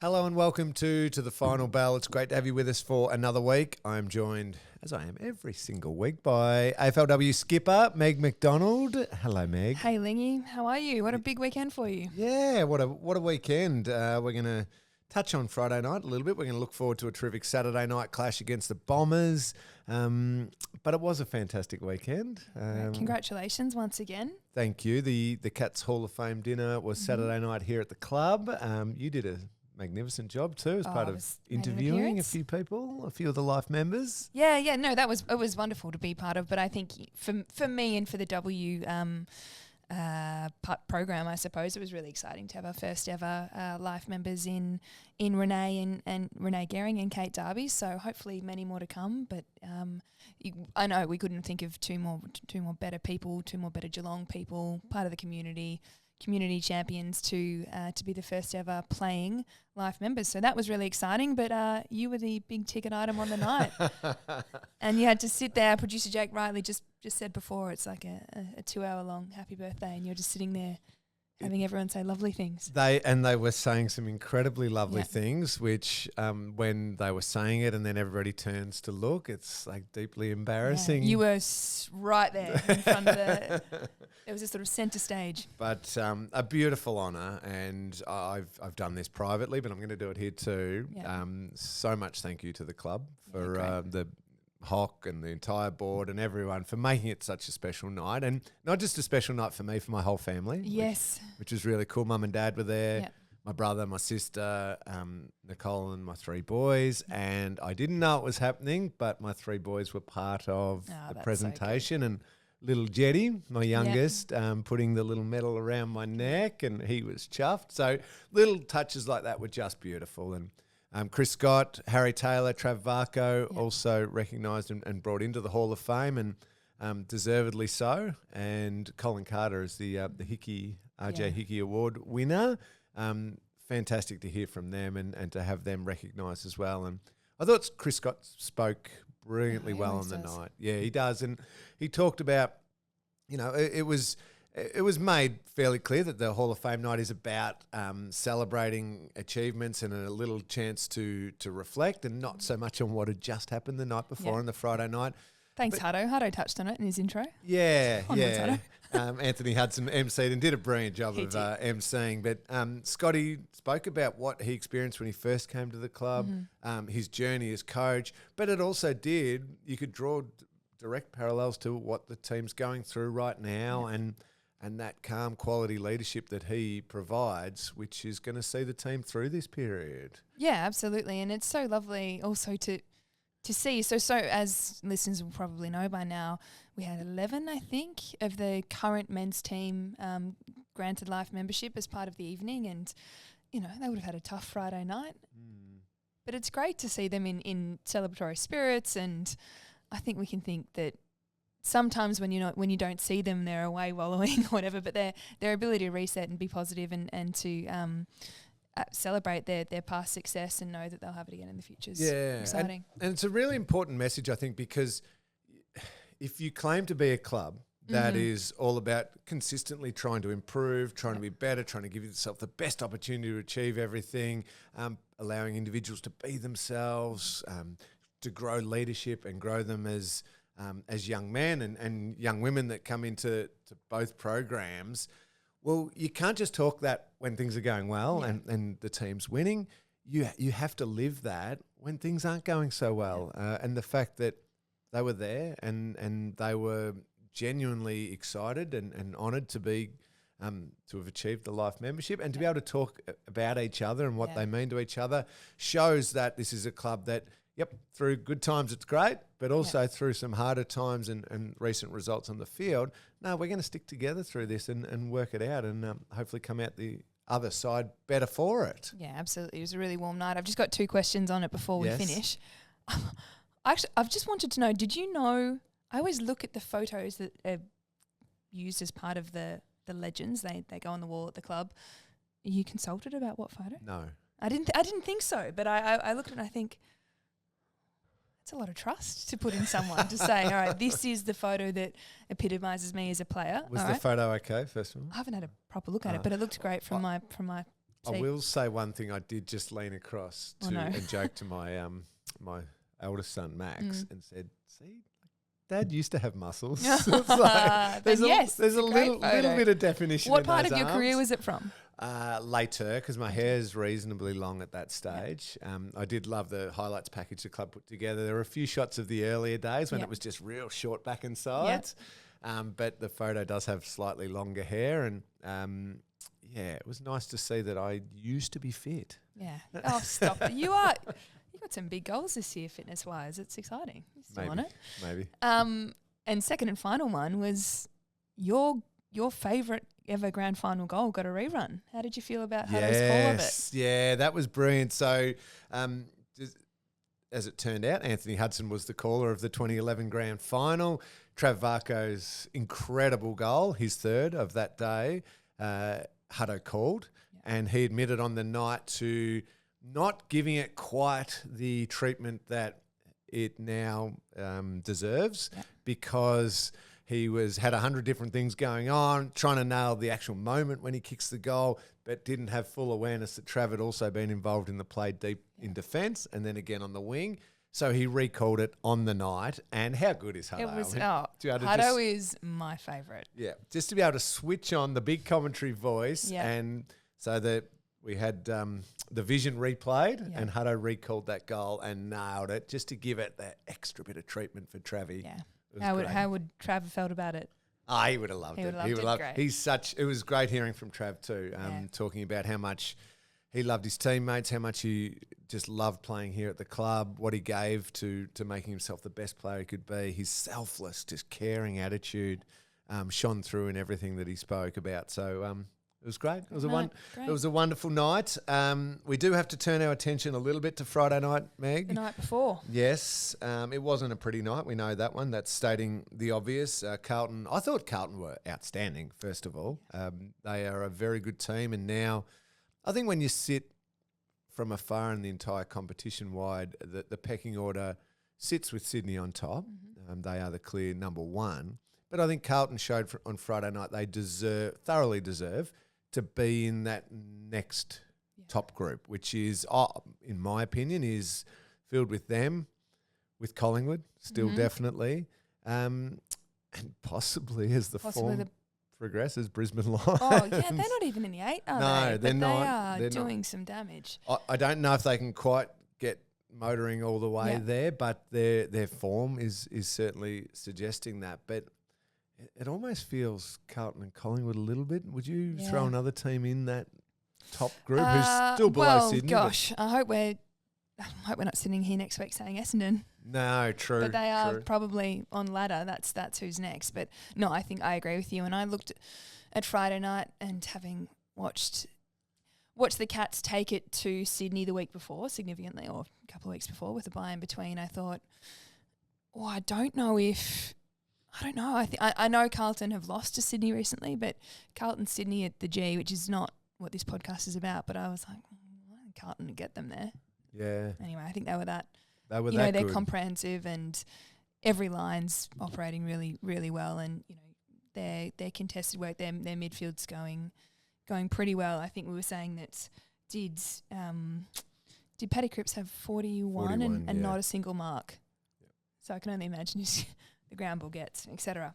Hello and welcome to the Final Bell. It's great to have you with us for another week. I'm joined, as I am every single week, by AFLW skipper Meg McDonald. Hello, Meg. Hey, Lingy. How are you? What a big weekend for you. Yeah, what a weekend. We're going to touch on Friday night a little bit. We're going to look forward to a terrific Saturday night clash against the Bombers. But it was a fantastic weekend. Congratulations once again. Thank you. The Cats Hall of Fame dinner was Saturday night here at the club. You did a magnificent job too as part of interviewing a few people, a few of the life members. Yeah, no, it was wonderful to be part of. But I think for me and for the W program, I suppose it was really exciting to have our first ever life members in Renee and Renee Gehring and Kate Darby. So hopefully many more to come. But I know we couldn't think of two more better people, two more better Geelong people, part of the community champions to be the first ever playing life members. So that was really exciting, but you were the big ticket item on the night. And you had to sit there. Producer Jake Riley just said before, it's like a 2-hour long happy birthday, and you're just sitting there having everyone say lovely things. They were saying some incredibly lovely things, which when they were saying it and then everybody turns to look, it's like deeply embarrassing. Yeah, you were right there in front of it was a sort of centre stage. But a beautiful honour, and I've done this privately, but I'm going to do it here too. Yeah. So much thank you to the club for the Hawk and the entire board and everyone for making it such a special night, and not just a special night for me, for my whole family. Yes. Which was really cool. Mum and Dad were there. Yep. My brother, my sister, Nicole and my 3 boys. And I didn't know it was happening, but my 3 boys were part of the presentation. And little Jetty, my youngest, putting the little medal around my neck, and he was chuffed. So little touches like that were just beautiful. And Chris Scott, Harry Taylor, Trav Varco also recognised and brought into the Hall of Fame, and deservedly so. And Colin Carter is the RJ Hickey Award winner. Fantastic to hear from them and to have them recognised as well. And I thought Chris Scott spoke brilliantly well on the night. Yeah, he does. And he talked about, it was made fairly clear that the Hall of Fame night is about celebrating achievements and a little chance to reflect, and not so much on what had just happened the night before on the Friday night. Thanks, Hutto. Hutto touched on it in his intro. Yeah. Anthony Hudson emceed and did a brilliant job of emceeing. But Scotty spoke about what he experienced when he first came to the club, his journey as coach. But it also you could draw direct parallels to what the team's going through right now, and that calm quality leadership that he provides, which is going to see the team through this period. Yeah, absolutely. And it's so lovely also to see. So as listeners will probably know by now, we had 11, I think, of the current men's team granted life membership as part of the evening, and, they would have had a tough Friday night. But it's great to see them in celebratory spirits, and I think we can think that sometimes when you don't see them, they're away wallowing or whatever, but their ability to reset and be positive and to celebrate their past success and know that they'll have it again in the future is exciting. And it's a really important message, I think, because if you claim to be a club that is all about consistently trying to improve, trying to be better, trying to give yourself the best opportunity to achieve everything, allowing individuals to be themselves, to grow leadership and grow them as young men and young women that come into both programs. Well, you can't just talk that when things are going well and the team's winning. You have to live that when things aren't going so well. And the fact that they were there and they were genuinely excited and honoured to be to have achieved the life membership and to be able to talk about each other and what they mean to each other shows that this is a club that, through good times it's great, but also through some harder times and recent results on the field, we're going to stick together through this and work it out and hopefully come out the other side better for it. Yeah, absolutely. It was a really warm night. I've just got 2 questions on it before we finish. Actually, I've just wanted to know, did you know, I always look at the photos that are used as part of the legends. They go on the wall at the club. Are you consulted about what photo? No. I didn't think so, but I looked at it and I think, it's a lot of trust to put in someone to say, all right, this is the photo that epitomises me as a player. Was the photo okay, first of all? I haven't had a proper look at it, but it looked great from my I will say one thing. I did just lean across and joke to my my eldest son Max and said, "See, Dad used to have muscles." It's like, there's a little bit of definition. What in part those of your arms. career was it from? Later, because my hair's reasonably long at that stage. I did love the highlights package the club put together. There were a few shots of the earlier days when it was just real short back and sides. But the photo does have slightly longer hair, and it was nice to see that I used to be fit. Yeah. Oh, stop it. You got some big goals this year, fitness wise. It's exciting. You're still on it. Maybe. And second and final one was your favourite ever grand final goal got a rerun. How did you feel about Hutto's call of it? Yeah, that was brilliant. So, as it turned out, Anthony Hudson was the caller of the 2011 grand final. Trav Varco's incredible goal, his third of that day, Hutto called, and he admitted on the night to not giving it quite the treatment that it now deserves because he had 100 different things going on, trying to nail the actual moment when he kicks the goal, but didn't have full awareness that Trav had also been involved in the play deep in defence and then again on the wing. So he recalled it on the night. And how good is Hutto? It was, Hutto is my favourite. Yeah, just to be able to switch on the big commentary voice and so that we had the vision replayed and Hutto recalled that goal and nailed it just to give it that extra bit of treatment for Travie. Yeah. How would Trav have felt about it? He would have loved it. He would have loved it. It was great hearing from Trav too, talking about how much he loved his teammates, how much he just loved playing here at the club, what he gave to making himself the best player he could be. His selfless, just caring attitude shone through in everything that he spoke about. So it was great. It was a wonderful night. We do have to turn our attention a little bit to Friday night, Meg. The night before. Yes. It wasn't a pretty night. We know that one. That's stating the obvious. Carlton, I thought Carlton were outstanding, first of all. They are a very good team. And now I think when you sit from afar in the entire competition wide, the pecking order sits with Sydney on top. They are the clear number one. But I think Carlton showed on Friday night they thoroughly deserve to be in that next top group, which is, in my opinion, is filled with them, with Collingwood, still definitely, and possibly as the form progresses, Brisbane Lions. Oh, yeah, they're not even in the 8, are they? No, they're not. They are doing some damage. I don't know if they can quite get motoring all the way there, but their form is certainly suggesting that. But it almost feels Carlton and Collingwood a little bit. Would you throw another team in that top group who's still below Sydney? Gosh, I hope we're not sitting here next week saying Essendon. No, true. But they are probably on ladder. That's who's next. But no, I think I agree with you. And I looked at Friday night and having watched the Cats take it to Sydney the week before, significantly, or a couple of weeks before, with a bye in between, I thought, I don't know. I know Carlton have lost to Sydney recently, but Carlton-Sydney at the G, which is not what this podcast is about, but I was like, why did Carlton get them there? Yeah. Anyway, I think they were that. They're good. Comprehensive and every line's operating really, really well, and their contested work, their midfield's going pretty well. I think we were saying that did Paddy Cripps have 41 and not a single mark? Yep. So I can only imagine the ground ball gets, etc.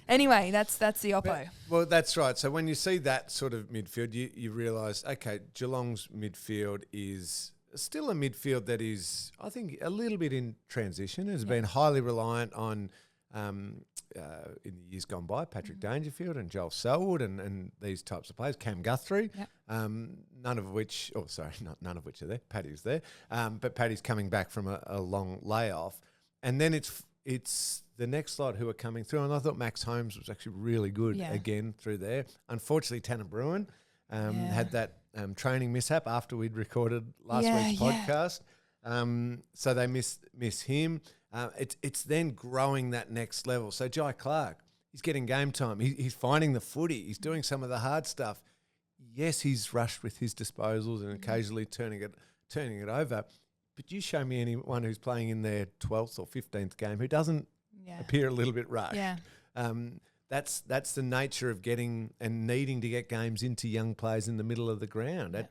Anyway, that's the oppo. Well, that's right. So when you see that sort of midfield, you realise, okay, Geelong's midfield is still a midfield that is, I think, a little bit in transition. Has been highly reliant on, in the years gone by, Patrick Dangerfield and Joel Selwood and these types of players, Cam Guthrie, none of which are there. Paddy's there. But Paddy's coming back from a long layoff. And then it's the next lot who are coming through. And I thought Max Holmes was actually really good again through there. Unfortunately, Tanner Bruin had that training mishap after we'd recorded last week's podcast. So they miss him. It's then growing that next level. So Jai Clark, he's getting game time. He's finding the footy. He's doing some of the hard stuff. Yes, he's rushed with his disposals and occasionally turning it over. But you show me anyone who's playing in their 12th or 15th game who doesn't appear a little bit rushed. Yeah. That's the nature of getting and needing to get games into young players in the middle of the ground.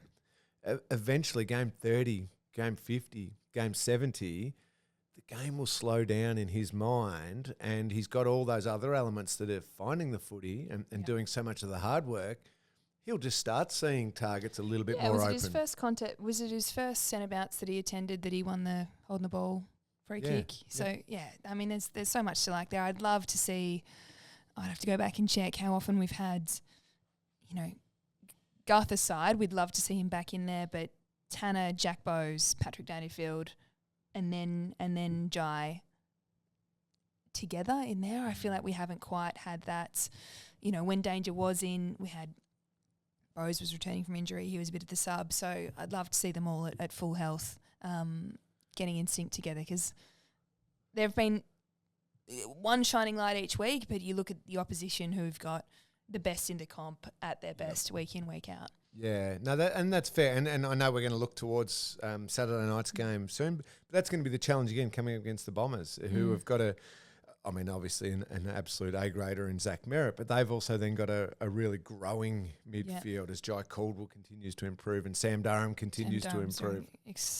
eventually game 30, game 50, game 70, the game will slow down in his mind, and he's got all those other elements that are finding the footy and doing so much of the hard work. He'll just start seeing targets a little bit more open. Was it his first centre bounce that he attended that he won the holding the ball free kick? So, I mean, there's so much to like there. I'd love to see – I'd have to go back and check how often we've had, Garth aside, we'd love to see him back in there, but Tanner, Jack Bowes, Patrick Dangerfield, and then Jai together in there. I feel like we haven't quite had that. When Danger was in, we had – Bowes was returning from injury. He was a bit of the sub. So I'd love to see them all at full health, getting in sync together, because there have been one shining light each week, but you look at the opposition who've got the best in the comp at their best week in, week out. Yeah, no, that's fair. And I know we're going to look towards Saturday night's game soon, but that's going to be the challenge again coming up against the Bombers, who have got obviously an absolute A-grader in Zach Merritt, but they've also then got a really growing midfield as Jai Caldwell continues to improve and Sam Durham continues to improve.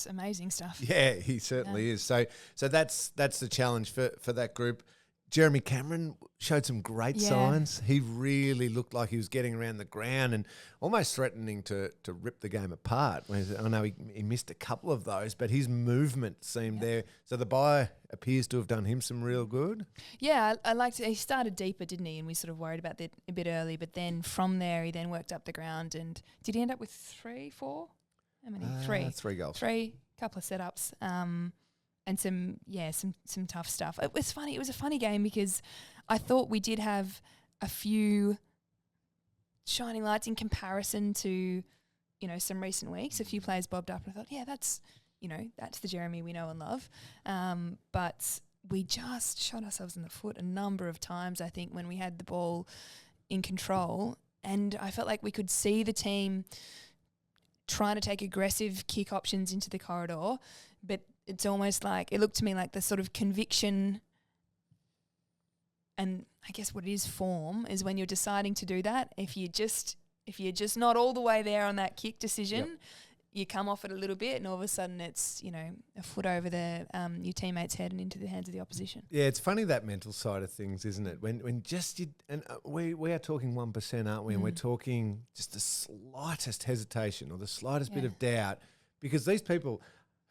Amazing stuff. Yeah, he certainly is. So that's the challenge for that group. Jeremy Cameron showed some great signs. He really looked like he was getting around the ground and almost threatening to rip the game apart. I know he missed a couple of those, but his movement seemed there. So the bye appears to have done him some real good. Yeah, I liked it. He started deeper, didn't he? And we sort of worried about that a bit early, but then from there he then worked up the ground. And did he end up with 3, 4? How many? 3. 3 goals. 3, couple of setups. And some tough stuff. It was funny. It was a funny game because I thought we did have a few shining lights in comparison to, some recent weeks. A few players bobbed up and I thought, that's the Jeremy we know and love. But we just shot ourselves in the foot a number of times, I think, when we had the ball in control. And I felt like we could see the team trying to take aggressive kick options into the corridor, but it's almost like, it looked to me like the sort of conviction, and I guess what it is, form, is when you're deciding to do that. If you're just not all the way there on that kick decision, you come off it a little bit, and all of a sudden it's a foot over your teammate's head and into the hands of the opposition. Yeah, it's funny, that mental side of things, isn't it? When just you, and we are talking 1%, aren't we? And we're talking just the slightest hesitation or the slightest bit of doubt, because these people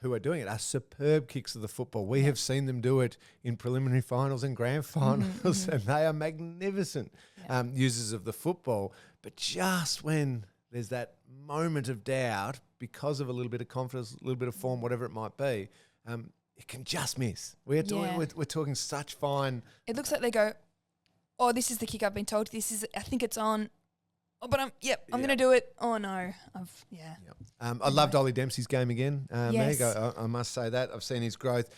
who are doing it are superb kicks of the football. We have seen them do it in preliminary finals and grand finals, and they are magnificent users of the football. But just when there's that moment of doubt, because of a little bit of confidence, a little bit of form, whatever it might be, it can just miss. We're talking such fine. It looks like they go, oh, this is the kick I've been told. I think it's on. Oh, but I'm going to do it. Oh, no. I loved Ollie Dempsey's game again, Meg. I must say that. I've seen his growth.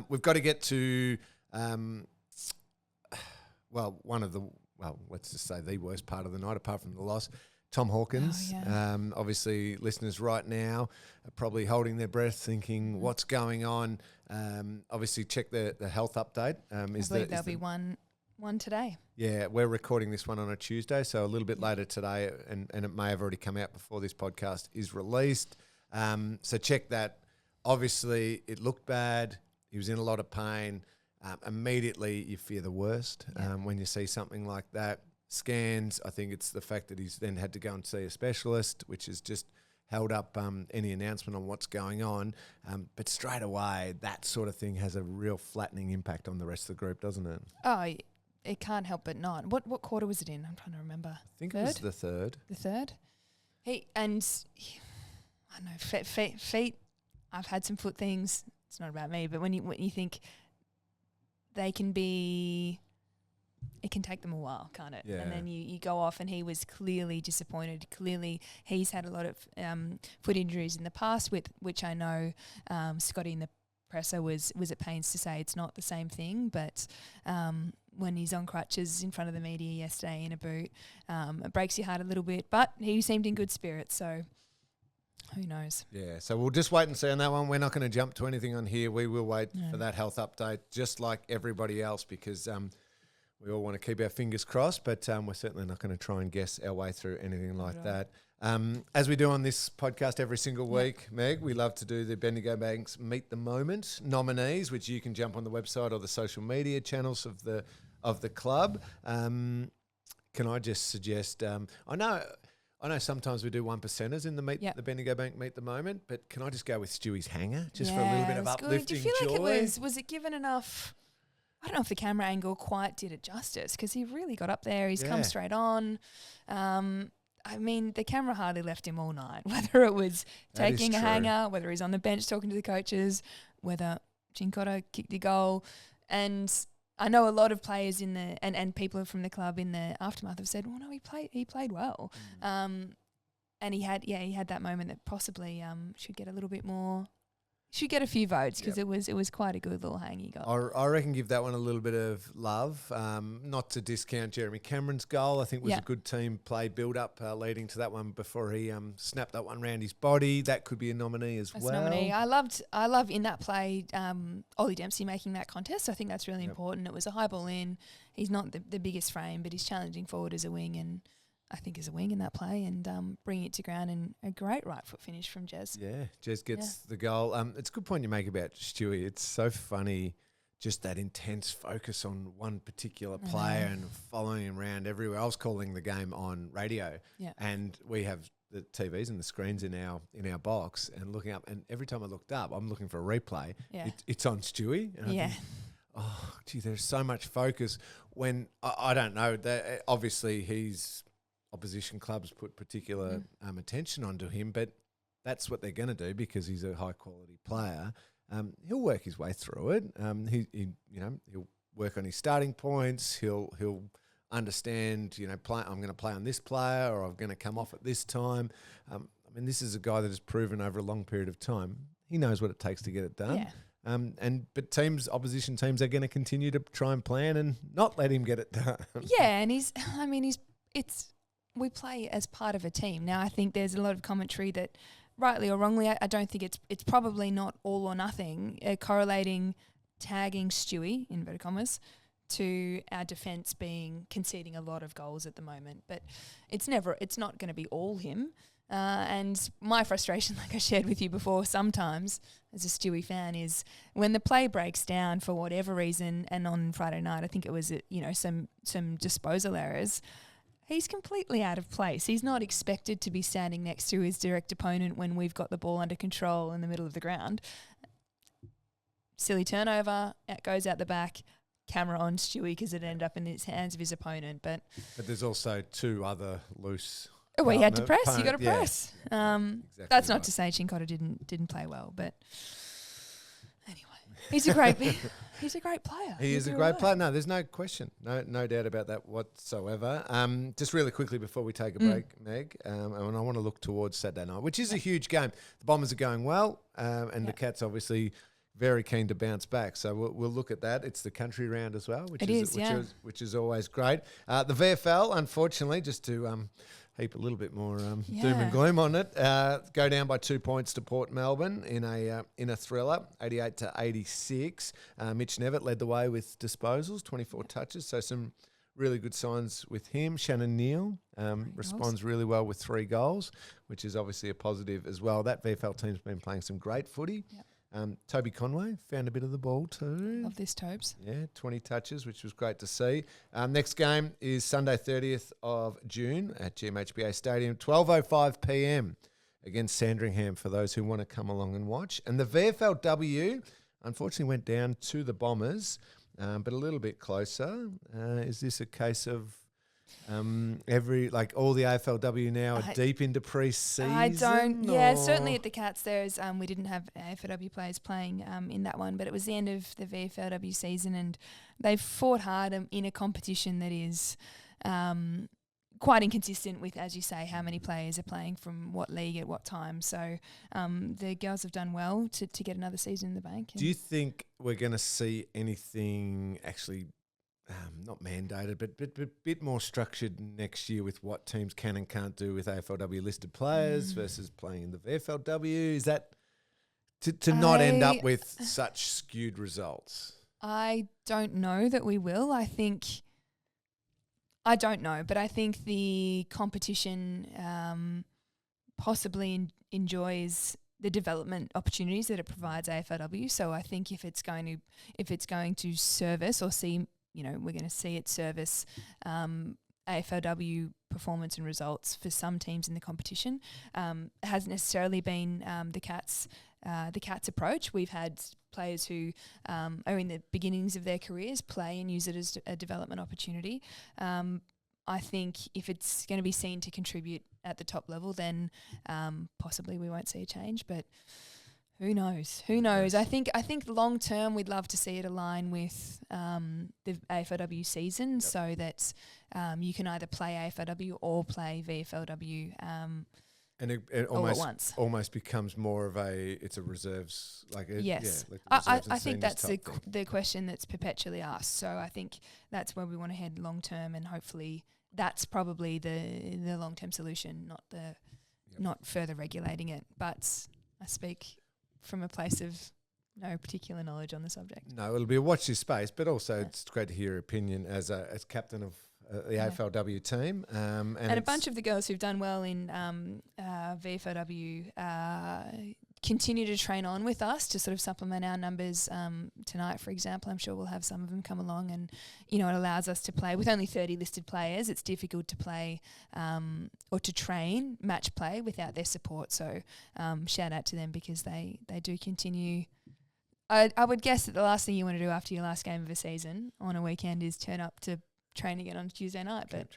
We've got to get to, let's just say the worst part of the night, apart from the loss, Tom Hawkins. Obviously, listeners right now are probably holding their breath thinking, what's going on? Obviously, check the health update. I believe there'll be one today. Yeah, we're recording this one on a Tuesday, so a little bit later today, and it may have already come out before this podcast is released. So check that. Obviously, it looked bad. He was in a lot of pain. Immediately, you fear the worst when you see something like that. Scans, I think it's the fact that he's then had to go and see a specialist, which has just held up any announcement on what's going on. But straight away, that sort of thing has a real flattening impact on the rest of the group, doesn't it? Oh, it can't help but not. What quarter was it in? I'm trying to remember. I think it was the third. The third? I don't know, feet, I've had some foot things. It's not about me, but when you think they can be, it can take them a while, can't it? Yeah. And then you go off, and he was clearly disappointed. Clearly he's had a lot of foot injuries in the past, which I know Scotty in the presser was at pains to say it's not the same thing, but when he's on crutches in front of the media yesterday in a boot, it breaks your heart a little bit, but he seemed in good spirits, so who knows? Yeah, so we'll just wait and see on that one. We're not going to jump to anything on here. We will wait for that health update, just like everybody else, because we all want to keep our fingers crossed, but we're certainly not going to try and guess our way through anything like that. As we do on this podcast every single week, Meg, we love to do the Bendigo Bank's Meet the Moment nominees, which you can jump on the website or the social media channels of the club. Can I just suggest? I know sometimes we do 1%ers in the Bendigo Bank Meet the Moment, but can I just go with Stewie's hanger just for a little bit of uplifting joy? Do you feel like was it given enough? I don't know if the camera angle quite did it justice, because he really got up there. He's come straight on. I mean, the camera hardly left him all night, whether it was taking a hanger, whether he's on the bench talking to the coaches, whether Cincotta kicked a goal. And I know a lot of players in the and people from the club in the aftermath have said, well, no, he played well. And he had that moment that possibly should get a little bit more. Should get a few votes, because it was quite a good little hang he got. I reckon give that one a little bit of love. Not to discount Jeremy Cameron's goal. I think was a good team play build up leading to that one before he snapped that one round his body. That could be a nominee as well. Nominee. I love in that play Ollie Dempsey making that contest. I think that's really important. It was a high ball in. He's not the biggest frame, but he's challenging forward as a wing, and I think as a wing in that play, and bringing it to ground, and a great right foot finish from Jez. Yeah, Jez gets the goal. It's a good point you make about Stewie. It's so funny, just that intense focus on one particular player and following him around everywhere. I was calling the game on radio, and we have the TVs and the screens in our box, and looking up, and every time I looked up, I'm looking for a replay. It's on Stewie. And I think, oh, gee, there's so much focus when I don't know. Obviously, he's opposition clubs put particular attention onto him, but that's what they're going to do because he's a high quality player. He'll work his way through it. He'll work on his starting points. He'll understand. I'm going to play on this player, or I'm going to come off at this time. This is a guy that has proven over a long period of time he knows what it takes to get it done. Yeah. But opposition teams are going to continue to try and plan and not let him get it done. Yeah, and we play as part of a team. Now, I think there's a lot of commentary that, rightly or wrongly, I don't think it's probably not all or nothing, correlating tagging Stewie, inverted commas, to our defence conceding a lot of goals at the moment. But it's not going to be all him. And my frustration, like I shared with you before, sometimes as a Stewie fan, is when the play breaks down for whatever reason, and on Friday night, I think it was some disposal errors. He's completely out of place. He's not expected to be standing next to his direct opponent when we've got the ball under control in the middle of the ground. Silly turnover, it goes out the back, camera on Stewie because it ended up in the hands of his opponent. But there's also two other loose. Oh, well, he had to press. You got to press. Exactly that's not to say Cincotta didn't play well, but anyway, he's a great player. He is a great player. No, there's no question. No doubt about that whatsoever. Just really quickly before we take a break, Meg, and I want to look towards Saturday night, which is a huge game. The Bombers are going well, and the Cats obviously very keen to bounce back. So we'll look at that. It's the country round as well, which is always great. The VFL, unfortunately, just to heap a little bit more doom and gloom on it. Go down by 2 points to Port Melbourne in a thriller, 88-86. Mitch Nevitt led the way with disposals, 24 touches. So some really good signs with him. Shannon Neal responds really well with 3 goals, which is obviously a positive as well. That VFL team's been playing some great footy. Yep. Toby Conway found a bit of the ball too. Love this, Tobes. Yeah, 20 touches, which was great to see. Next game is Sunday 30th of June at GMHBA Stadium, 12:05 p.m. against Sandringham for those who want to come along and watch. And the VFLW unfortunately went down to the Bombers, but a little bit closer. Is this a case of all the AFLW now are deep into pre-season? I don't. Yeah, certainly at the Cats there's we didn't have AFLW players playing in that one, but it was the end of the VFLW season, and they've fought hard in a competition that is quite inconsistent with, as you say, how many players are playing from what league at what time. So the girls have done well to get another season in the bank. Do you think we're going to see anything actually not mandated, but a bit more structured next year with what teams can and can't do with AFLW listed players versus playing in the VFLW? Is that to not end up with such skewed results? I don't know that we will. I don't know, but I think the competition possibly enjoys the development opportunities that it provides AFLW. So I think if it's going to service or see, we're going to see it service AFLW performance and results for some teams in the competition. It hasn't necessarily been the Cats' approach. We've had players who are in the beginnings of their careers play and use it as a development opportunity. I think if it's going to be seen to contribute at the top level, then possibly we won't see a change. But who knows? Who knows? I think long term we'd love to see it align with the AFLW season, so that you can either play AFLW or play VFLW. And it all at once. almost becomes more of it's a reserves, yes. Yeah, I think that's the question that's perpetually asked. So I think that's where we want to head long term, and hopefully that's probably the long term solution, not further regulating it. But I speak from a place of no particular knowledge on the subject. No, it'll be a watch this space, but also it's great to hear your opinion as captain of the AFLW team. And a bunch of the girls who've done well in VFLW continue to train on with us to sort of supplement our numbers. Tonight, for example, I'm sure we'll have some of them come along, and it allows us to play with only 30 listed players. It's difficult to play or to train match play without their support. So shout out to them, because they do continue. I would guess that the last thing you want to do after your last game of a season on a weekend is turn up to train again on Tuesday night, but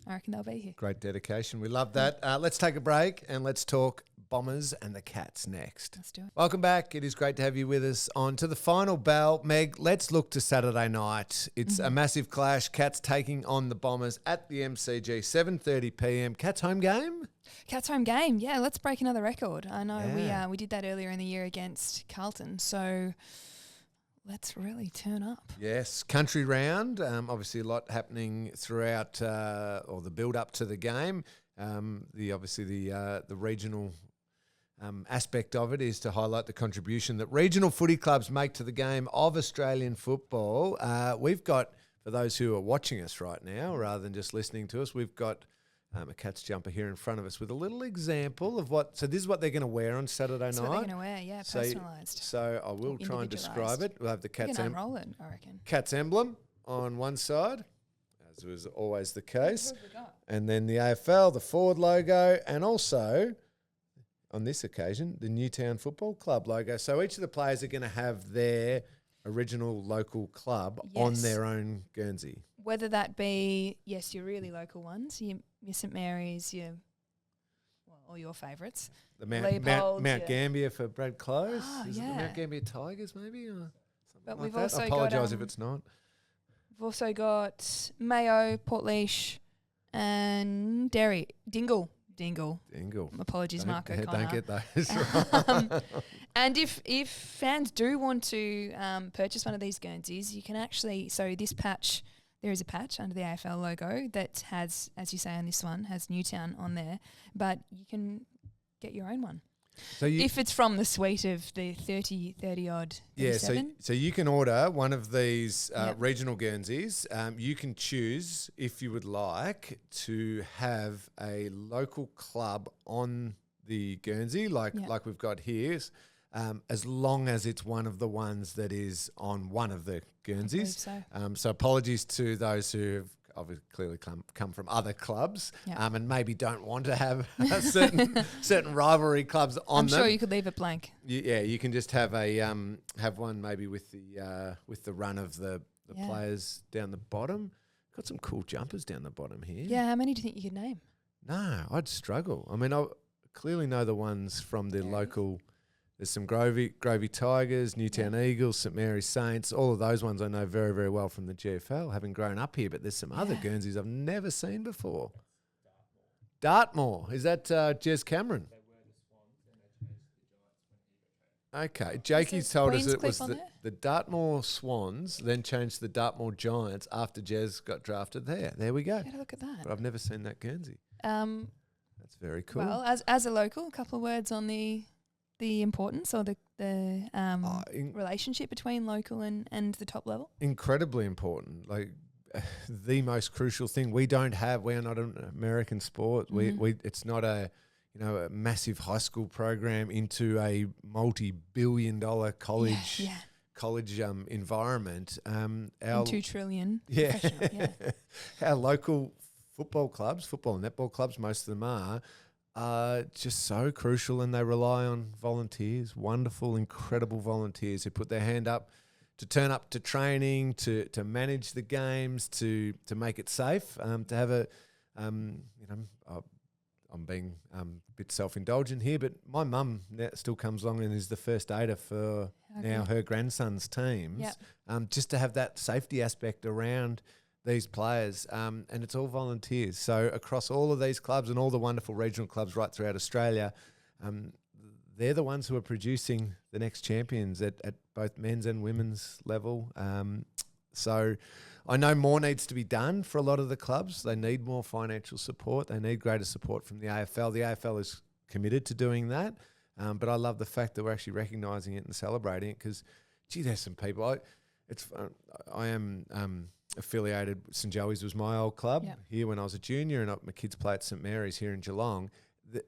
I reckon they'll be here. Great dedication. We love that. Let's take a break and let's talk Bombers and the Cats next. Let's do it. Welcome back. It is great to have you with us on to the final bell. Meg, let's look to Saturday night. It's a massive clash. Cats taking on the Bombers at the MCG, 7:30 p.m. Cats home game? Cats home game. Yeah, let's break another record. I know we did that earlier in the year against Carlton, so let's really turn up. Yes, country round. Obviously, a lot happening throughout, or the build up to the game. The regional aspect of it is to highlight the contribution that regional footy clubs make to the game of Australian football. We've got, for those who are watching us right now, rather than just listening to us, we've got a Cats jumper here in front of us with a little example of what. So this is what they're going to wear on Saturday night. That's what they're going to wear, yeah, personalised. So I will try and describe it. We'll have the Cats unroll it, I reckon. Cats emblem on one side, as was always the case, and then the AFL, the Ford logo, and also on this occasion the Newtown Football Club logo. So each of the players are going to have their original local club on their own Guernsey. Whether that be, your really local ones, your St Mary's, all your favourites. The Mount Gambier for Brad Close. Is it the Mount Gambier Tigers maybe? Or but like we've that? also I apologise if it's not. We've also got Mayo, Portlaoise and Dingle. Apologies, Mark O'Connor. Don't get those. And if fans do want to purchase one of these Guernseys, you can actually, so this patch, there is a patch under the AFL logo that has, as you say on this one, has Newtown on there, but you can get your own one. So if it's from the suite of the 30 odd. 37. Yeah, so you can order one of these regional Guernseys. You can choose, if you would like, to have a local club on the Guernsey, like we've got here, as long as it's one of the ones that is on one of the Guernseys. So apologies to those who have obviously clearly come from other clubs, and maybe don't want to have certain rivalry clubs on them. I'm sure you could leave it blank. You can just have have one maybe with the run of the players down the bottom. Got some cool jumpers down the bottom here. Yeah, how many do you think you could name? No, I'd struggle. I mean, I clearly know the ones from the local. There's some Grovey Tigers, Newtown Eagles, St Mary's Saints. All of those ones I know very, very well from the GFL, having grown up here. But there's some other Guernseys I've never seen before. Dartmoor. Is that Jez Cameron? Okay. Jakey's told us it was the Dartmoor Swans, then changed to the Dartmoor Giants after Jez got drafted there. There we go. Get a look at that. But I've never seen that Guernsey. That's very cool. Well, as a local, a couple of words on the importance or the relationship between local and the top level? Incredibly important. Like the most crucial thing. We are not an American sport. We it's not a, a massive high school program into a multi-billion-dollar college environment. And $2 trillion. Yeah. Our local football and netball clubs, most of them are just so crucial, and they rely on volunteers, wonderful, incredible volunteers who put their hand up to turn up to training, to manage the games, to make it safe, to have a, I'm being a bit self-indulgent here, but my mum still comes along and is the first aider for her grandson's teams, just to have that safety aspect around these players, and it's all volunteers. So across all of these clubs and all the wonderful regional clubs right throughout Australia, they're the ones who are producing the next champions at both men's and women's level. So I know more needs to be done for a lot of the clubs. They need more financial support. They need greater support from the AFL. The AFL is committed to doing that. But I love the fact that we're actually recognising it and celebrating it, because, gee, there's some people. I am affiliated. St Joey's was my old club here when I was a junior, and my kids play at St Mary's here in Geelong.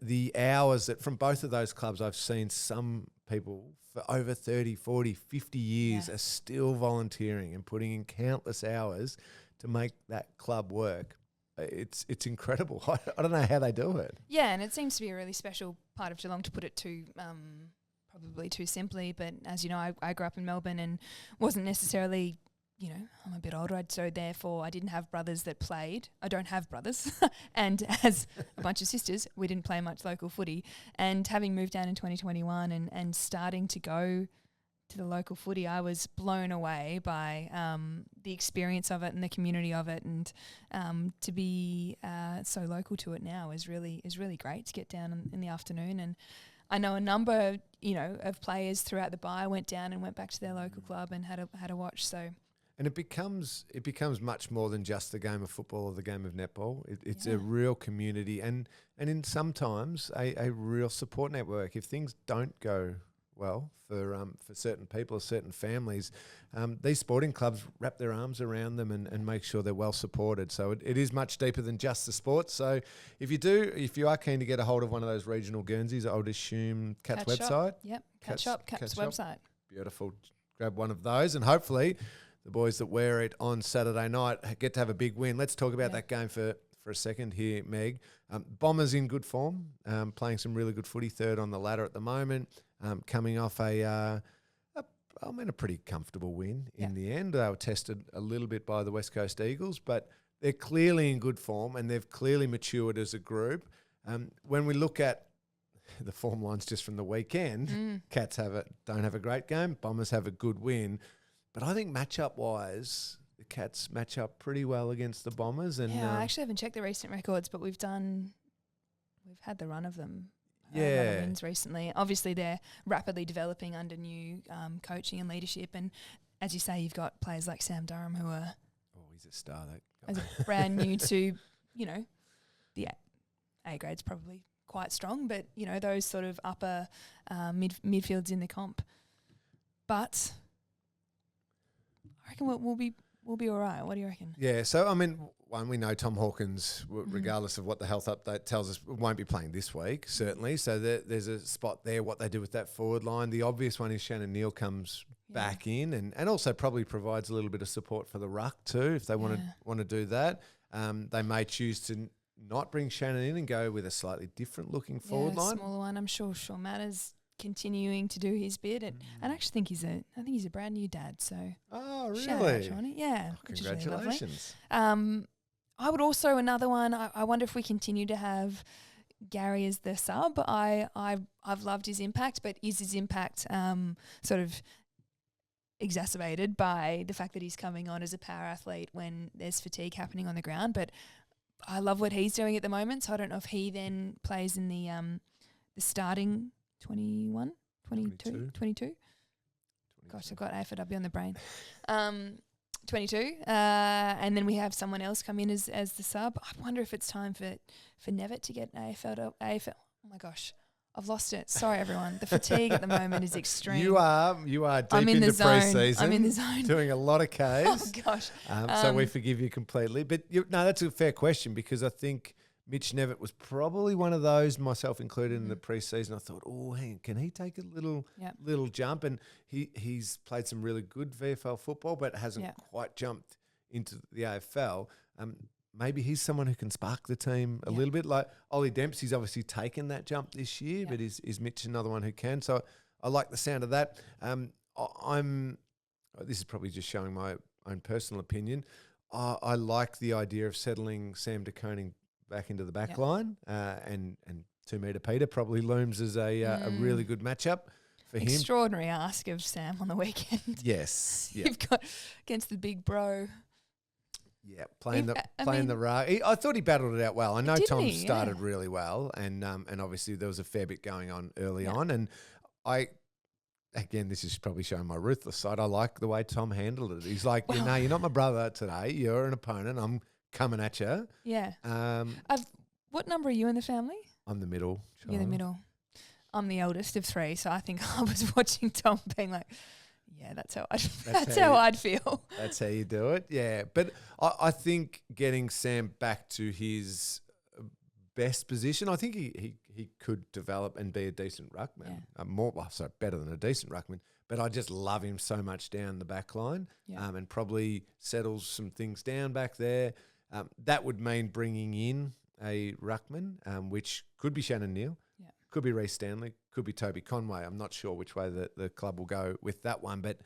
The hours that from both of those clubs, I've seen some people for over 30, 40, 50 years are still volunteering and putting in countless hours to make that club work. It's incredible. I don't know how they do it. Yeah, and it seems to be a really special part of Geelong, to put it too probably too simply. But as you know, I grew up in Melbourne and wasn't necessarily, I'm a bit older, so therefore I didn't have brothers that played. I don't have brothers. And as a bunch of sisters, we didn't play much local footy. And having moved down in 2021 and starting to go to the local footy, I was blown away by the experience of it and the community of it. And to be so local to it now is really great to get down in the afternoon. And I know a number, of players throughout the bye went down and went back to their local club and had a watch. So. And it becomes much more than just the game of football or the game of netball. It's a real community and in sometimes a real support network. If things don't go well for certain people or certain families, these sporting clubs wrap their arms around them and make sure they're well supported. So it is much deeper than just the sport. So if you are keen to get a hold of one of those regional Guernseys, I would assume Cat's website. Yep, Cat's website. Beautiful. Grab one of those, and hopefully the boys that wear it on Saturday night get to have a big win. Let's talk about that game for a second here, Meg. Bombers in good form, playing some really good footy, third on the ladder at the moment, coming off a pretty comfortable win in the end. They were tested a little bit by the West Coast Eagles, but they're clearly in good form and they've clearly matured as a group. When we look at the form lines just from the weekend, Cats don't have a great game, Bombers have a good win. But I think matchup-wise, the Cats match up pretty well against the Bombers. And I actually haven't checked the recent records, but we've had the run of them. Run of wins recently. Obviously, they're rapidly developing under new coaching and leadership. And as you say, you've got players like Sam Durham who are... Oh, he's a star. Brand new to, the A grade's probably quite strong, but, those sort of upper midfields in the comp. But... I reckon we'll be all right. What do you reckon? Yeah, so, one, we know Tom Hawkins, regardless of what the health update tells us, won't be playing this week, certainly. So there's a spot there, what they do with that forward line. The obvious one is Shannon Neal comes back in and also probably provides a little bit of support for the ruck too, if they want to do that. They may choose to not bring Shannon in and go with a slightly different looking forward line. Smaller one. I'm sure Sean Matters continuing to do his bit, and I actually think he's a brand new dad. So really? Shout out, Shawnee. Yeah, congratulations. Really I would also another one. I wonder if we continue to have Gary as the sub. I've loved his impact, but is his impact sort of exacerbated by the fact that he's coming on as a power athlete when there's fatigue happening on the ground? But I love what he's doing at the moment, so I don't know if he then plays in the starting 21, 22. Gosh, I've got AFLW on the brain. 22. And then we have someone else come in as the sub. I wonder if it's time for Nevitt to get AFL. Oh my gosh, I've lost it. Sorry, everyone. The fatigue at the moment is extreme. You are deep into pre-season. I'm in the zone. Doing a lot of Ks. Oh gosh. So we forgive you completely. But that's a fair question, because I think Mitch Nevitt was probably one of those, myself included, in the preseason. I thought, hang on, can he take a little jump? And he's played some really good VFL football, but hasn't quite jumped into the AFL. Maybe he's someone who can spark the team a little bit. Like Ollie Dempsey's obviously taken that jump this year, but is Mitch another one who can? So I like the sound of that. This is probably just showing my own personal opinion. I like the idea of settling Sam de Koning back into the back line, and 2 metre Peter probably looms as a really good matchup for him. Extraordinary ask of Sam on the weekend. Yes. Yeah. You've got against the big bro. Yeah, playing the rug. I thought he battled it out well. I know Tom started really well, and obviously there was a fair bit going on early on, and again, this is probably showing my ruthless side. I like the way Tom handled it. He's like, you're not my brother today. You're an opponent. I'm coming at you. Yeah. What number are you in the family? I'm the middle child. You're the middle. I'm the eldest of 3, so I think I was watching Tom being like, yeah, that's how I'd feel. That's how you do it, yeah. But I think getting Sam back to his best position, I think he could develop and be a decent ruckman. Yeah. Better than a decent ruckman. But I just love him so much down the back line, and probably settles some things down back there. That would mean bringing in a ruckman, which could be Shannon Neal, could be Reece Stanley, could be Toby Conway. I'm not sure which way the club will go with that one, but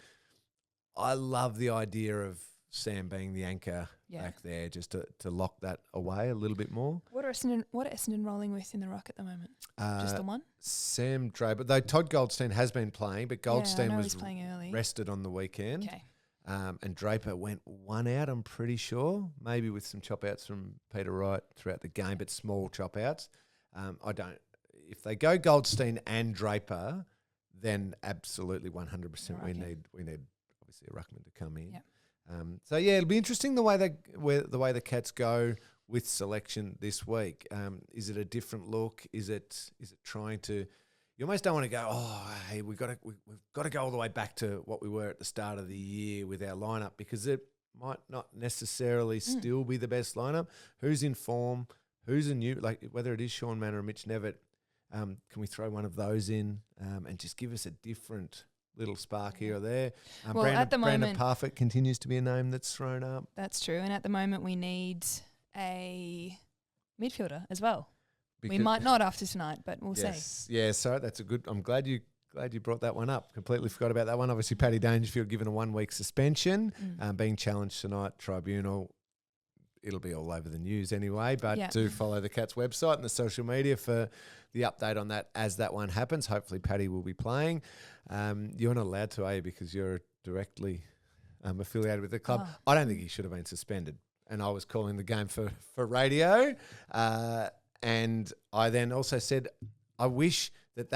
I love the idea of Sam being the anchor back there, just to lock that away a little bit more. What are Essendon rolling with in the ruck at the moment? Just the one? Sam Draper. Though Todd Goldstein has been playing, but Goldstein was playing early. Rested on the weekend. Okay. And Draper went 1 out, I'm pretty sure, maybe with some chop outs from Peter Wright throughout the game, but small chop outs. If they go Goldstein and Draper, then absolutely 100% we need obviously a ruckman to come in. Yep. It'll be interesting the way the Cats go with selection this week. Is it a different look? Is it trying to? You almost don't want to go, hey, we've got to go all the way back to what we were at the start of the year with our lineup, because it might not necessarily still be the best lineup. Who's in form? Who's a new, like whether it is Sean Manor or Mitch Nevitt, can we throw one of those in and just give us a different little spark here or there? At the moment, Brandon Parfitt continues to be a name that's thrown up. That's true. And at the moment we need a midfielder as well. We might not after tonight, but we'll see. Yeah, so that's a good. I'm glad you brought that one up. Completely forgot about that one. Obviously, Paddy Dangerfield given a 1-week suspension, being challenged tonight. Tribunal. It'll be all over the news anyway. But do follow the Cats website and the social media for the update on that as that one happens. Hopefully, Paddy will be playing. You're not allowed to, because you're directly affiliated with the club. Oh. I don't think he should have been suspended. And I was calling the game for radio. And I then also said, I wish that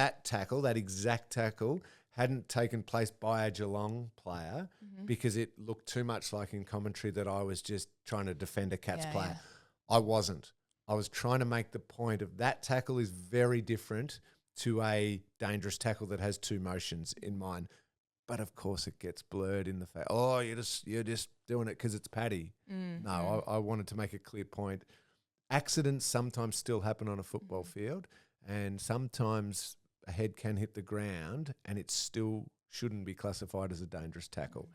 exact tackle, hadn't taken place by a Geelong player, because it looked too much like in commentary that I was just trying to defend a Cats player. I wasn't. I was trying to make the point of that tackle is very different to a dangerous tackle that has 2 motions in mind. But of course it gets blurred in the face. Oh, you're just doing it because it's Paddy. No, I wanted to make a clear point. Accidents sometimes still happen on a football field, and sometimes a head can hit the ground and it still shouldn't be classified as a dangerous tackle.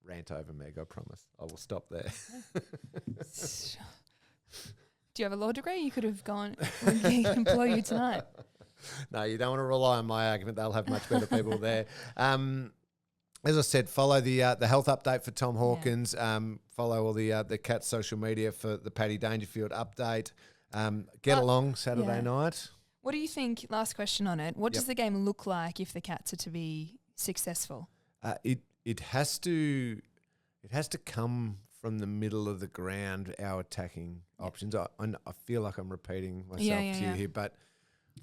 Rant over Meg, I promise. I will stop there. Do you have a law degree? You could have gone and employ you tonight. No, you don't want to rely on my argument. They'll have much better people there. As I said, follow the health update for Tom Hawkins. Follow all the Cats social media for the Paddy Dangerfield update. Get along Saturday night. What do you think? Last question on it. What does the game look like if the Cats are to be successful? It has to come from the middle of the ground. Our attacking options. I feel like I'm repeating myself to you here, but.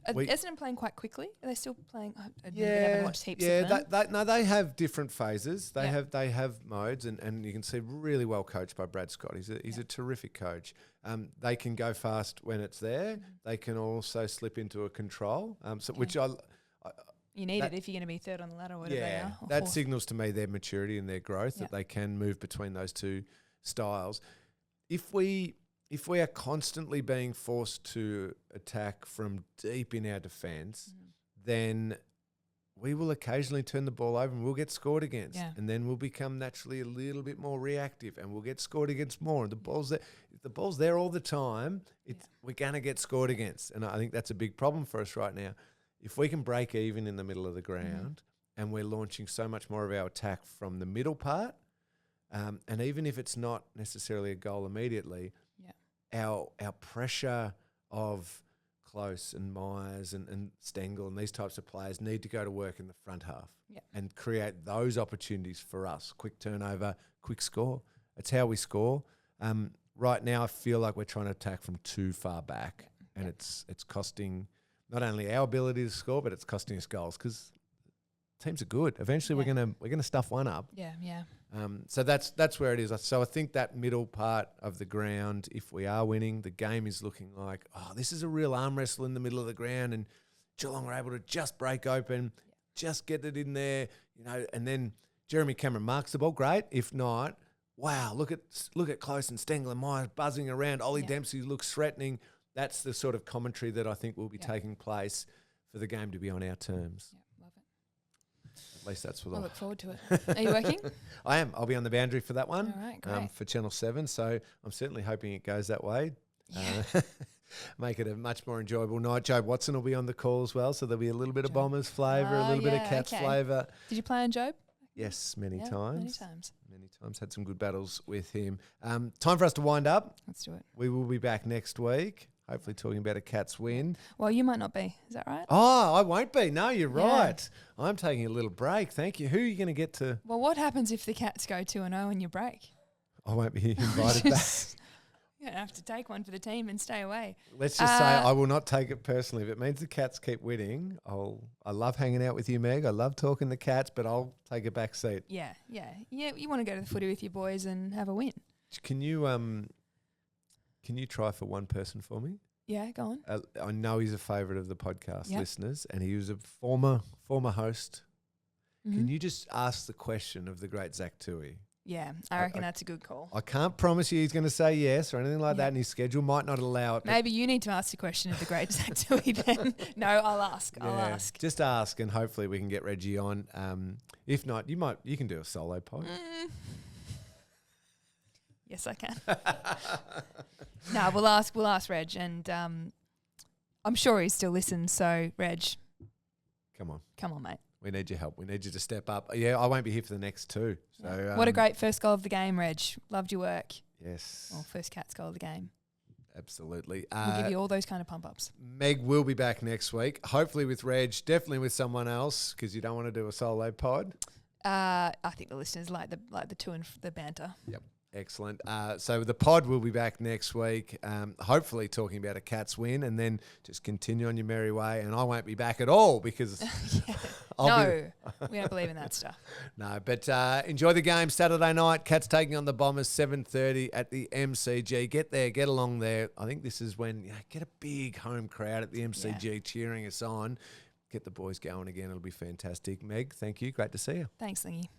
Essendon playing quite quickly? Are they still playing? I haven't watched heaps of them. They have different phases. They have modes, and you can see really well coached by Brad Scott. He's a terrific coach. They can go fast when it's there. They can also slip into a control, which you need it if you're going to be third on the ladder or whatever they are. That signals to me their maturity and their growth, that they can move between those two styles. If we if we are constantly being forced to attack from deep in our defence, then we will occasionally turn the ball over and we'll get scored against. Yeah. And then we'll become naturally a little bit more reactive and we'll get scored against more. And the ball's there. If the ball's there all the time, we're going to get scored against. And I think that's a big problem for us right now. If we can break even in the middle of the ground and we're launching so much more of our attack from the middle part, and even if it's not necessarily a goal immediately, our pressure of Close and Myers and Stengel and these types of players need to go to work in the front half and create those opportunities for us. Quick turnover, quick score. It's how we score. Right now I feel like we're trying to attack from too far back and it's costing not only our ability to score, but it's costing us goals because teams are good. Eventually we're gonna stuff one up. So that's where it is. So I think that middle part of the ground, if we are winning, the game is looking like, this is a real arm wrestle in the middle of the ground, and Geelong are able to just break open, just get it in there, and then Jeremy Cameron marks the ball. Great. If not, wow, look at Close and Stengel and Myers buzzing around. Ollie Dempsey looks threatening. That's the sort of commentary that I think will be taking place for the game to be on our terms. At least that's what I look forward to it. Are you working? I am. I'll be on the boundary for that one. All right, great. For Channel 7. So I'm certainly hoping it goes that way. Make it a much more enjoyable night. Joe Watson will be on the call as well. So there'll be a little bit of Bombers flavour, a little bit of Cats flavour. Did you play on Job? Yes, many times. Many times. Many times. Had some good battles with him. Time for us to wind up. Let's do it. We will be back next week. Hopefully talking about a Cats win. Well, you might not be. Is that right? Oh, I won't be. No, you're right. I'm taking a little break. Thank you. Who are you going to get to? Well, what happens if the Cats go 2-0 in your break? I won't be invited back. You don't have to take one for the team and stay away. Let's just say I will not take it personally. If it means the Cats keep winning, I love hanging out with you, Meg. I love talking the Cats, but I'll take a back seat. Yeah. You want to go to the footy with your boys and have a win. Can you try for one person for me? Yeah, go on. I know he's a favourite of the podcast listeners, and he was a former host. Mm-hmm. Can you just ask the question of the great Zach Toohey? Yeah, I reckon that's a good call. I can't promise you he's going to say yes or anything like that, and his schedule might not allow it. Maybe you need to ask the question of the great Zach Toohey then. No, I'll ask. I'll ask. Just ask, and hopefully we can get Reggie on. If not, you can do a solo pod. Yes, I can. No, we'll ask Reg, and I'm sure he still listens. So, Reg, come on, mate. We need your help. We need you to step up. Yeah, I won't be here for the next two. So, what a great first goal of the game, Reg. Loved your work. Yes. Or first Cats goal of the game. Absolutely. We'll give you all those kind of pump ups. Meg will be back next week. Hopefully with Reg. Definitely with someone else because you don't want to do a solo pod. I think the listeners like the two and the banter. Yep. Excellent. So the pod will be back next week, hopefully talking about a Cats win, and then just continue on your merry way. And I won't be back at all because we don't believe in that stuff. No, but enjoy the game Saturday night. Cats taking on the Bombers 7:30 at the MCG. Get there, get along there. I think this is when get a big home crowd at the MCG cheering us on. Get the boys going again. It'll be fantastic. Meg, thank you. Great to see you. Thanks, Lingy.